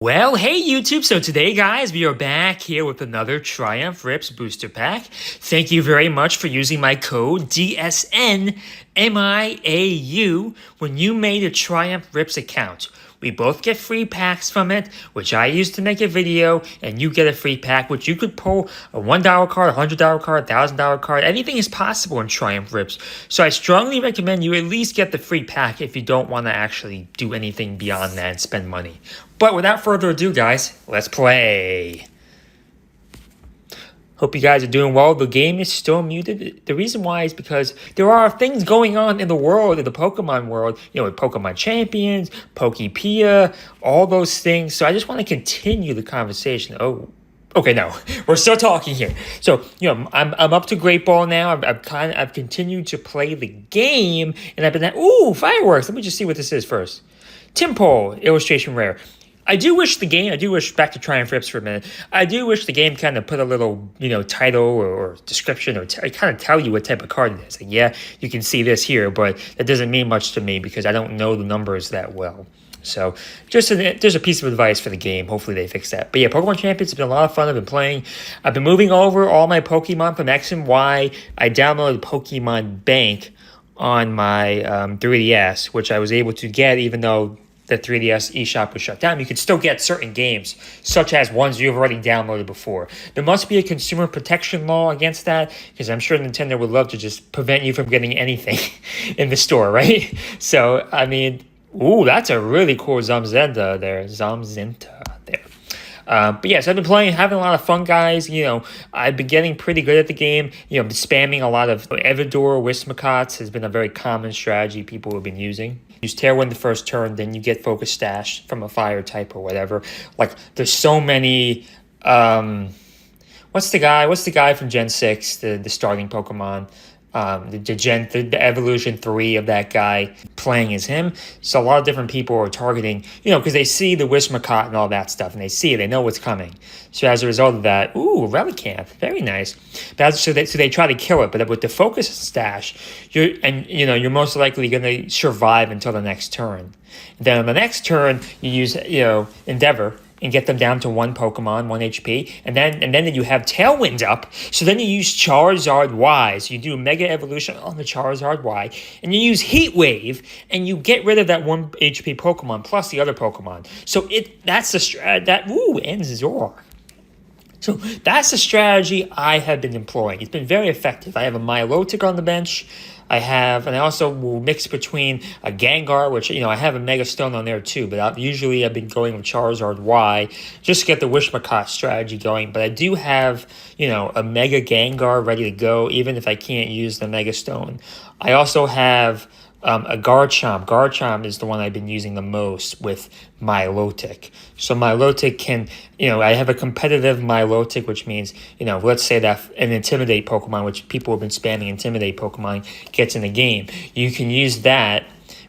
Well, hey YouTube, so today guys, we are back here with another Triumph Rips booster pack. Thank you very much for using my code DSNMIAU when you made a Triumph Rips account. We both get free packs from it, which I use to make a video, and you get a free pack, which you could pull a $1 card, a $100 card, $1,000 card. Anything is possible in Triumph Rips. So I strongly recommend you at least get the free pack if you don't want to actually do anything beyond that and spend money. But without further ado, guys, let's play. Hope you guys are doing well. The game is still muted. The reason why is because there are things going on in the world, in the Pokemon world, with Pokemon Champions, Pokepia, all those things. So I just want to continue the conversation. Oh, okay, no, we're still talking here. So, I'm up to Great Ball now. I've continued to play the game, and I've been at, fireworks. Let me just see what this is first. Timpole, illustration rare. I do wish back to Triumph Rips for a minute, I do wish the game kind of put a little, title or description or kind of tell you what type of card it is. Like, yeah, you can see this here, but that doesn't mean much to me because I don't know the numbers that well. So there's a piece of advice for the game. Hopefully they fix that. But yeah, Pokemon Champions have been a lot of fun. I've been playing. I've been moving over all my Pokemon from X and Y. I downloaded Pokemon Bank on my 3DS, which I was able to get even though the 3DS eShop was shut down. You can still get certain games, such as ones you've already downloaded before. There must be a consumer protection law against that, because I'm sure Nintendo would love to just prevent you from getting anything in the store, right? So, I mean, that's a really cool Zamzinta there. But yes, I've been playing, having a lot of fun, guys. I've been getting pretty good at the game. Been spamming a lot of Evador, Wismacots has been a very common strategy people have been using. Use Tailwind the first turn, then you get Focus Stash from a fire type or whatever. Like, there's so many. What's the guy from Gen 6, the starting Pokemon? The evolution 3 of that guy playing as him. So a lot of different people are targeting, because they see the Wismacott and all that stuff, and they know what's coming. So as a result of that, Relicanth, very nice. So they try to kill it, but with the Focus Stash, you're most likely going to survive until the next turn. Then on the next turn, you use Endeavor and get them down to 1 Pokemon, 1 HP, and then you have Tailwind up, so then you use Charizard Y, so you do Mega Evolution on the Charizard Y, and you use Heat Wave, and you get rid of that 1 HP Pokemon, plus the other Pokemon. So that's the strat, ends Zor. So that's the strategy I have been employing. It's been very effective. I have a Milotic on the bench. And I also will mix between a Gengar, which, I have a Mega Stone on there too, but I've been going with Charizard Y just to get the Wishmacott strategy going. But I do have, a Mega Gengar ready to go, even if I can't use the Mega Stone. I also have a Garchomp. Garchomp is the one I've been using the most with Milotic. So Milotic can, I have a competitive Milotic, which means, let's say that an Intimidate Pokemon, which people have been spamming Intimidate Pokemon, gets in the game. You can use that,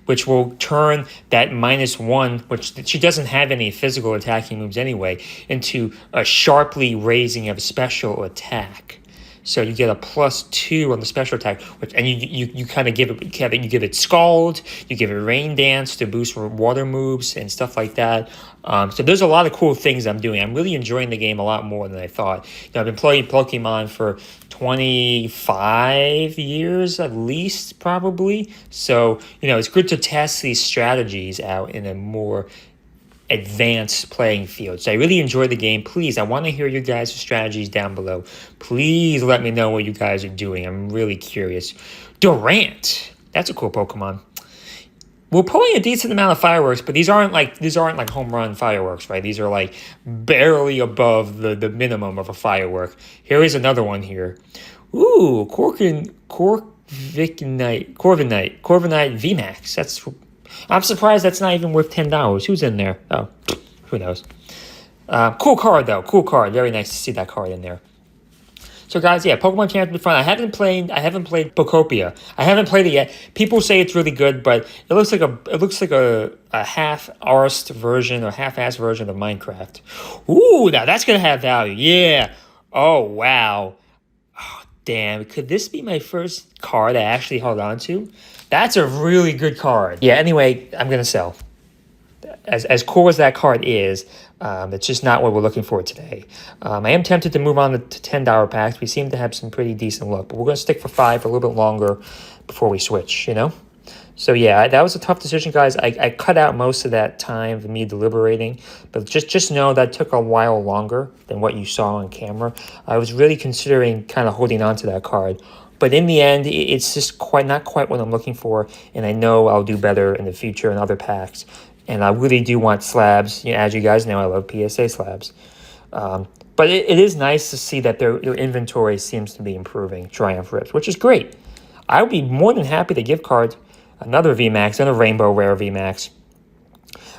which will turn that -1, which she doesn't have any physical attacking moves anyway, into a sharply raising of special attack. So you get a +2 on the special attack, and you kind of give it Scald, you give it Rain Dance to boost water moves and stuff like that. So there's a lot of cool things I'm doing. I'm really enjoying the game a lot more than I thought. I've been playing Pokemon for 25 years at least, probably. So it's good to test these strategies out in a more advanced playing field. So I really enjoy the game. Please, I want to hear your guys' strategies down below. Please let me know what you guys are doing. I'm really curious. Durant, that's a cool Pokemon. We're pulling a decent amount of fireworks, but these aren't like home run fireworks, right? These are like barely above the minimum of a firework. Here is another one here. Corviknight VMAX. I'm surprised that's not even worth $10. Who's in there? Oh, who knows? Cool card, though. Cool card. Very nice to see that card in there. So, guys, yeah, Pokemon Champions fun. I haven't played Pokopia. I haven't played it yet. People say it's really good, but it looks like a half-arsed version or half-assed version of Minecraft. Now that's gonna have value. Yeah. Oh, wow. Oh, damn. Could this be my first card I actually held on to? That's a really good card. Yeah, anyway, I'm going to sell. as cool as that card is, it's just not what we're looking for today. I am tempted to move on to $10 packs. We seem to have some pretty decent luck, but we're going to stick for 5 for a little bit longer before we switch, you know? So yeah, that was a tough decision, guys. I cut out most of that time of me deliberating, but just know that took a while longer than what you saw on camera. I was really considering kind of holding on to that card, but in the end, it's just not quite what I'm looking for, and I know I'll do better in the future in other packs. And I really do want slabs. You know, as you guys know, I love PSA slabs. But it is nice to see that their inventory seems to be improving, Triumph Rips, which is great. I would be more than happy to give cards another VMAX and a Rainbow Rare VMAX.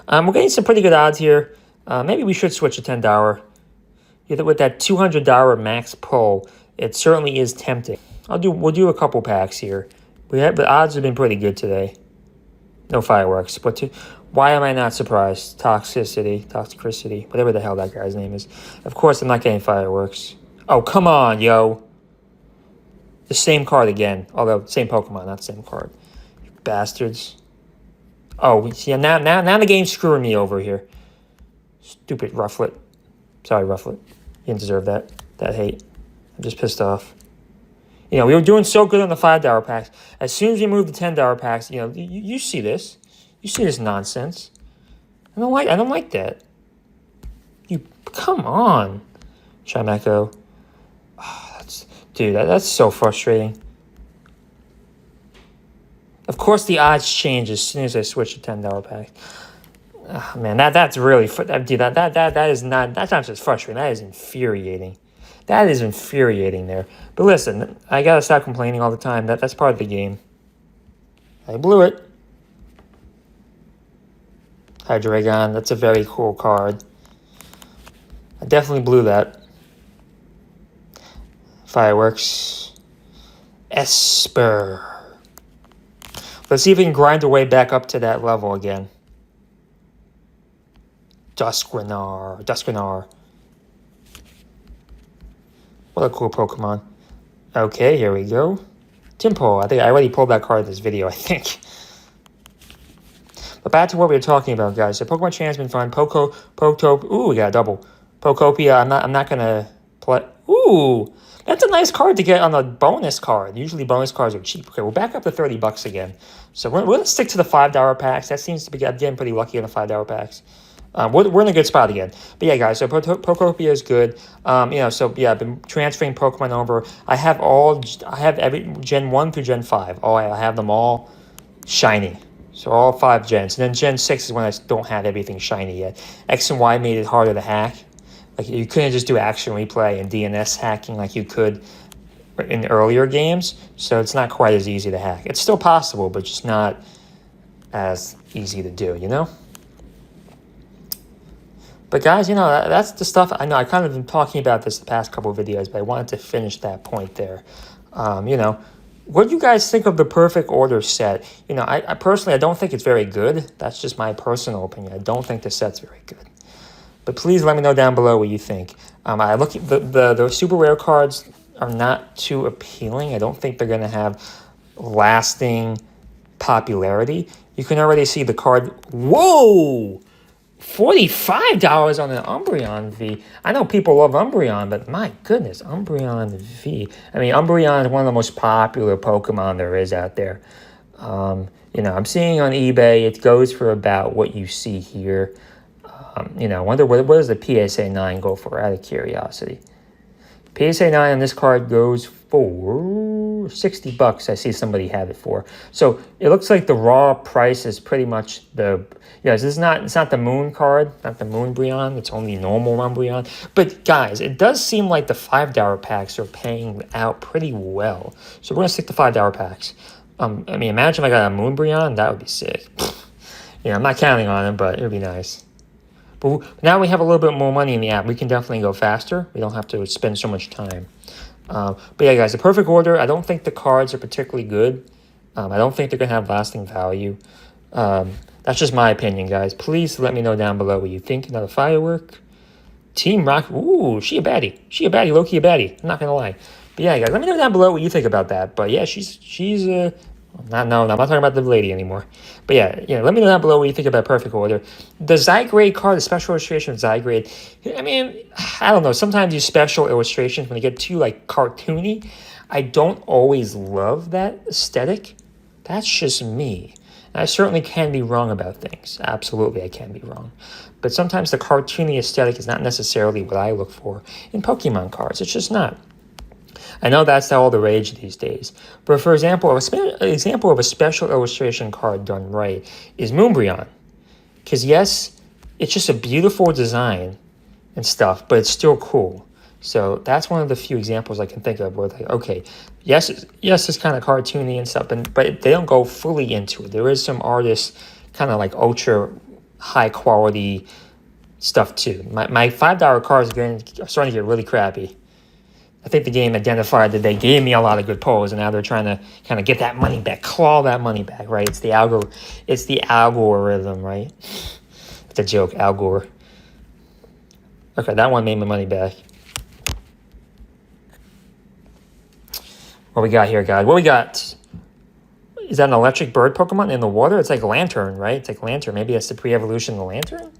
We're getting some pretty good odds here. Maybe we should switch to $10. With that $200 max pull, it certainly is tempting. We'll do a couple packs here. The odds have been pretty good today. No fireworks, but why am I not surprised? Toxicity, whatever the hell that guy's name is. Of course, I'm not getting fireworks. Oh, come on, yo. The same card again. Although, same Pokemon, not the same card. You bastards. Oh, see, now the game's screwing me over here. Stupid Rufflet. Sorry, Rufflet. You didn't deserve that hate. I'm just pissed off. You know, we were doing so good on the $5 packs. As soon as we moved to $10 packs, you know, you see this. You see this nonsense. I don't like that. Come on. Chimecho. Oh, that's so frustrating. Of course the odds change as soon as I switch to $10 pack. Oh, man, that's really that's not just frustrating, that is infuriating. That is infuriating there. But listen, I gotta stop complaining all the time. That's part of the game. I blew it. Hydreigon, that's a very cool card. I definitely blew that. Fireworks. Esper. Let's see if we can grind our way back up to that level again. Duskrenar. What a cool Pokemon. Okay, here we go. Timpo. I think I already pulled that card in this video, I think. But back to what we were talking about, guys. So Pokemon Chain's been fun. Ooh, we got a double. Pokopia, I'm not gonna play. Ooh, that's a nice card to get on a bonus card. Usually bonus cards are cheap. Okay, we're back up to $30 again. So we're gonna stick to the $5 packs. That seems to be, I'm getting pretty lucky on the $5 packs. We're in a good spot again. But yeah, guys, so Pokopia is good. You know, so yeah, I've been transferring Pokemon over. I have every Gen 1 through Gen 5. I have them all shiny. So all 5 gens. And then Gen 6 is when I don't have everything shiny yet. X and Y made it harder to hack. Like, you couldn't just do action replay and DNS hacking like you could in earlier games. So it's not quite as easy to hack. It's still possible, but just not as easy to do, you know? But guys, you know, that's the stuff. I know I kind of been talking about this the past couple of videos, but I wanted to finish that point there. You know, what do you guys think of the Perfect Order set? You know, I personally, I don't think it's very good. That's just my personal opinion. I don't think the set's very good. But please let me know down below what you think. I look at the super rare cards are not too appealing. I don't think they're going to have lasting popularity. You can already see the card. Whoa! $45 on an Umbreon V. I know people love Umbreon, but my goodness, Umbreon V. I mean, Umbreon is one of the most popular Pokemon there is out there. You know, I'm seeing on eBay, it goes for about what you see here. You know, I wonder what does the PSA 9 go for, out of curiosity. PSA 9 on this card goes for $60. I see somebody have it for. So it looks like the raw price is pretty much the. Yes, it's not the Moon card, not the Moon Breon. It's only normal Umbreon. But guys, it does seem like the $5 packs are paying out pretty well. So we're gonna stick to $5 packs. I mean, imagine if I got a Moon Breon, that would be sick. Yeah, I'm not counting on it, but it would be nice. But now we have a little bit more money in the app. We can definitely go faster. We don't have to spend so much time. But yeah, guys, the Perfect Order, I don't think the cards are particularly good. I don't think they're going to have lasting value. That's just my opinion, guys. Please let me know down below what you think. Another firework. Team Rock. Ooh, she a baddie. She a baddie, low-key a baddie. I'm not going to lie. But yeah, guys, let me know down below what you think about that. But yeah, she's No, I'm not talking about the lady anymore. But yeah, let me know down below what you think about Perfect Order. The Zygrade card, the special illustration of Zygrade, I mean, I don't know. Sometimes these special illustrations, when they get too, like, cartoony, I don't always love that aesthetic. That's just me. I certainly can be wrong about things. Absolutely, I can be wrong. But sometimes the cartoony aesthetic is not necessarily what I look for in Pokemon cards. It's just not. I know that's all the rage these days. But for example, an example of a special illustration card done right is Moonbryon. Because yes, it's just a beautiful design and stuff, but it's still cool. So that's one of the few examples I can think of where, like, okay, yes, it's kind of cartoony and stuff, but they don't go fully into it. There is some artists kind of like ultra high quality stuff too. My $5 cards are starting to get really crappy. I think the game identified that they gave me a lot of good pulls, and now they're trying to kind of get that money back, claw that money back, right? It's the algorithm, right? It's a joke, Algor. Okay, that one made my money back. What we got here, guys? What we got? Is that an electric bird Pokemon in the water? It's like Lantern, right? It's like Lantern. Maybe that's the pre-evolution of the Lantern?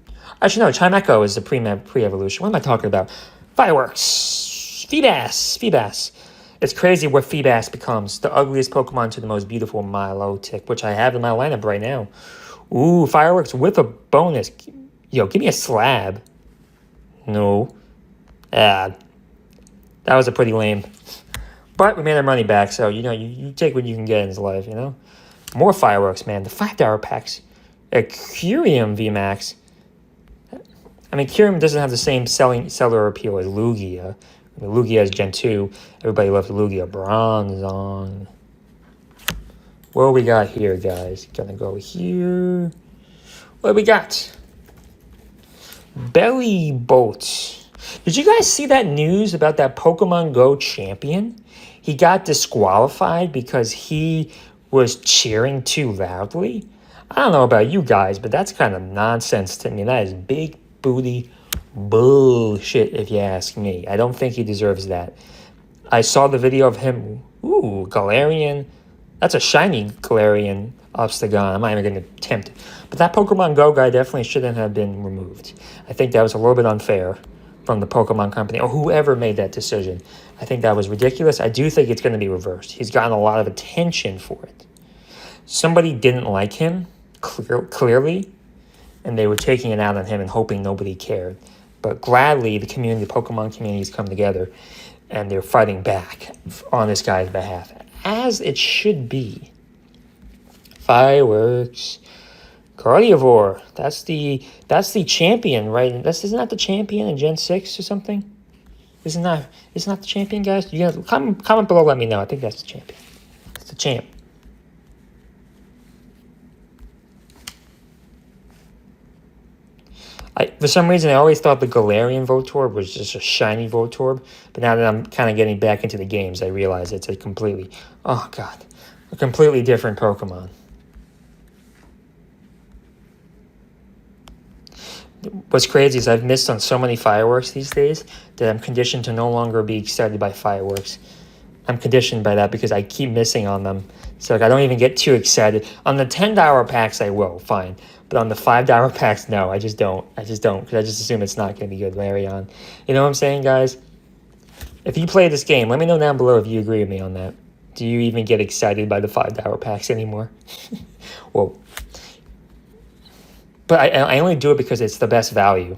Actually, no, Chimecho is the pre-evolution. What am I talking about? Fireworks! Feebas! It's crazy what Feebas becomes. The ugliest Pokemon to the most beautiful Milotic, which I have in my lineup right now. Ooh, Fireworks with a bonus. Yo, give me a slab. No. That was a pretty lame. But we made our money back, so, you take what you can get in this life, More Fireworks, man. The $5 packs. A Curium VMAX. I mean, Curium doesn't have the same seller appeal as Lugia. Lugia is Gen 2. Everybody loves Lugia. Bronzong. What do we got here, guys? Gonna go here. What do we got? Belly Bolt. Did you guys see that news about that Pokemon Go champion? He got disqualified because he was cheering too loudly. I don't know about you guys, but that's kind of nonsense to me. That is big booty bullshit, if you ask me. I don't think he deserves that. I saw the video of him. Ooh, Galarian. That's a shiny Galarian Obstagon. I'm not even going to attempt it. But that Pokemon Go guy definitely shouldn't have been removed. I think that was a little bit unfair from the Pokemon company or whoever made that decision. I think that was ridiculous. I do think it's going to be reversed. He's gotten a lot of attention for it. Somebody didn't like him, clearly, and they were taking it out on him and hoping nobody cared. But gladly, the Pokemon community has come together, and they're fighting back on this guy's behalf, as it should be. Fireworks. Carnivore. That's the champion, right? Isn't that the champion in Gen 6 or something? Isn't that the champion, guys? You guys comment below, let me know. I think that's the champion. It's the champ. For some reason, I always thought the Galarian Voltorb was just a shiny Voltorb, but now that I'm kind of getting back into the games, I realize it's a completely different Pokemon. What's crazy is I've missed on so many fireworks these days that I'm conditioned to no longer be excited by fireworks. I'm conditioned by that because I keep missing on them. So I don't even get too excited. On the $10 packs, I will, fine. But on the $5 packs, no, I just don't. Because I just assume it's not going to be good, Larion. You know what I'm saying, guys? If you play this game, let me know down below if you agree with me on that. Do you even get excited by the $5 packs anymore? Well, but I only do it because it's the best value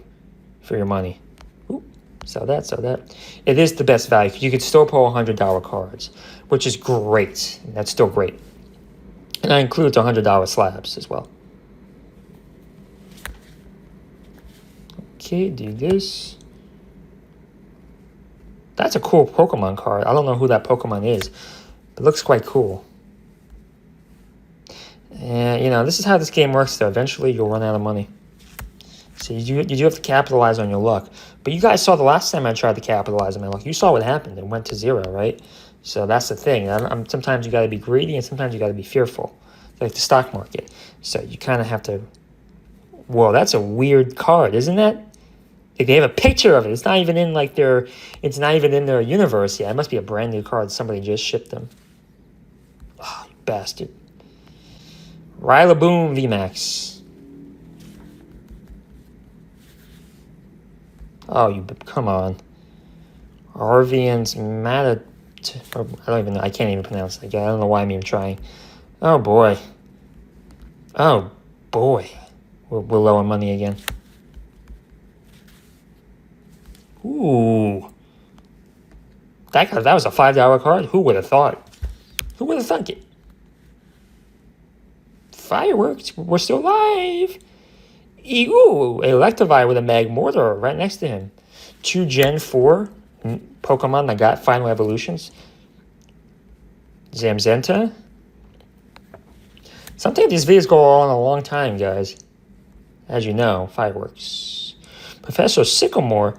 for your money. Ooh, sell that. It is the best value. You could still pull $100 cards, which is great. That's still great. And that includes $100 slabs as well. Okay, do this. That's a cool Pokemon card. I don't know who that Pokemon is, but it looks quite cool. And, this is how this game works, though. Eventually, you'll run out of money. So you do have to capitalize on your luck. But you guys saw the last time I tried to capitalize on my luck. You saw what happened. It went to 0, right? So that's the thing. Sometimes you got to be greedy, and sometimes you got to be fearful. Like the stock market. So you kind of have to... Whoa, that's a weird card, isn't that? Like, they have a picture of it. It's not even in, It's not even in their universe yet. It must be a brand new card. Somebody just shipped them. Oh, you bastard. Rillaboom VMAX. Oh, you come on. Arvian's Mata. I don't even know. I can't even pronounce it. I don't know why I'm even trying. Oh boy. Oh boy. We're low on money again. Ooh. That was a $5 card. Who would have thought? Who would have thunk it? Fireworks. We're still alive. Ooh, Electivire with a Magmortar right next to him. 2 Gen 4 Pokemon that got final evolutions. Zamzenta. Sometimes these videos go on a long time, guys. As you know, fireworks. Professor Sycamore.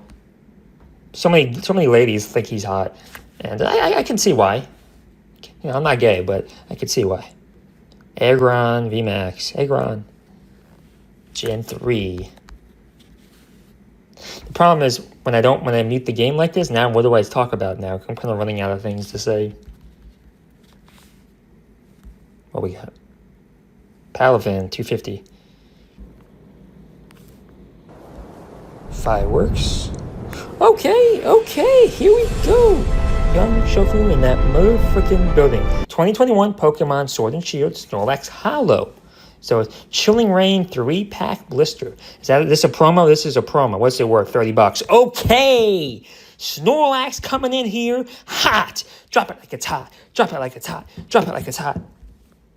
So many ladies think he's hot, and I can see why. You know, I'm not gay, but I can see why. Aggron VMAX. Aggron. Gen 3. The problem is when I mute the game like this, now what do I talk about now? I'm kind of running out of things to say. What we got? Palavan 250. Fireworks. Okay, here we go. Young Shofu in that motherfucking building. 2021 Pokemon Sword and Shield Snorlax Hollow. So it's Chilling Rain 3-pack blister. Is this a promo? This is a promo. What's it worth? $30. Okay. Snorlax coming in here. Hot. Drop it like it's hot. Drop it like it's hot. Drop it like it's hot.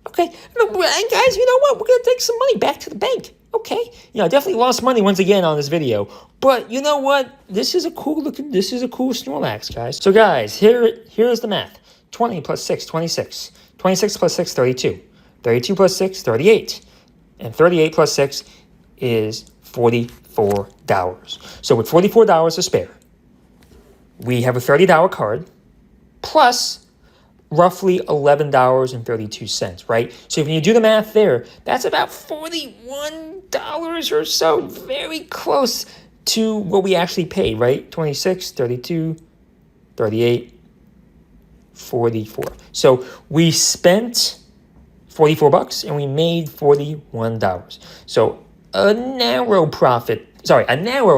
Okay. And guys, you know what? We're going to take some money back to the bank. Okay. You know, I definitely lost money once again on this video. But you know what? This is a cool Snorlax, guys. So guys, here's the math. 20 plus 6, 26. 26 plus 6, 32. 32 plus 6, 38. And 38 plus 6 is $44. So with $44 to spare, we have a $30 card plus roughly $11.32, right? So when you do the math there, that's about $41 or so. Very close to what we actually paid, right? 26, 32, 38, 44. So we spent $44 and we made $41. So a narrow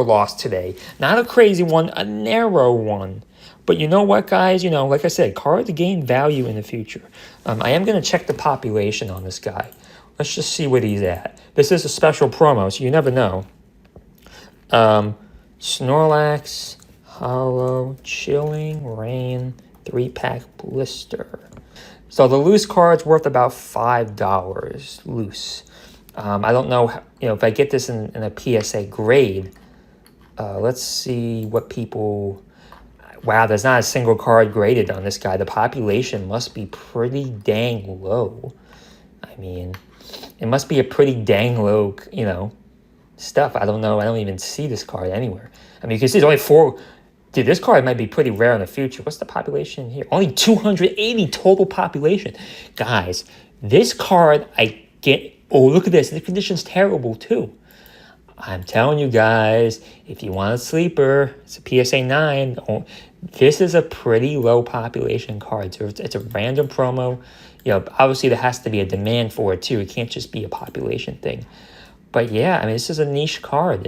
loss today. Not a crazy one, a narrow one. But you know what, guys? You know, like I said, cards gain value in the future. I am going to check the population on this guy. Let's just see what he's at. This is a special promo, so you never know. Snorlax, Hollow, Chilling Rain, 3-pack blister. So the loose card's worth about $5 loose. I don't know, if I get this in a PSA grade. Let's see what people... Wow, there's not a single card graded on this guy. The population must be pretty dang low. I mean, it must be a pretty dang low, stuff. I don't know. I don't even see this card anywhere. I mean, you can see there's only 4... Dude, this card might be pretty rare in the future. What's the population here? Only 280 total population. Guys, this card, I get... Oh, look at this. The condition's terrible, too. I'm telling you guys, if you want a sleeper, it's a PSA 9. This is a pretty low population card. So it's a random promo. Obviously there has to be a demand for it too. It can't just be a population thing. But yeah, I mean, this is a niche card.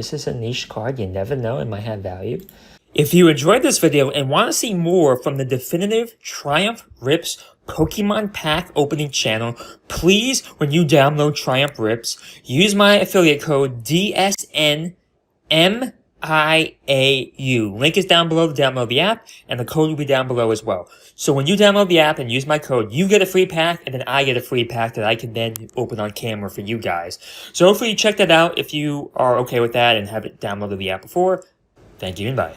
You never know. It might have value. If you enjoyed this video and want to see more from the definitive Triumph Rips Pokemon pack opening channel, please, when you download Triumph Rips, use my affiliate code DSNMIAU. Link is down below to download the app, and the code will be down below as well. So when you download the app and use my code, you get a free pack, and then I get a free pack that I can then open on camera for you guys. So hopefully you check that out if you are okay with that and have it downloaded the app before. Thank you and bye.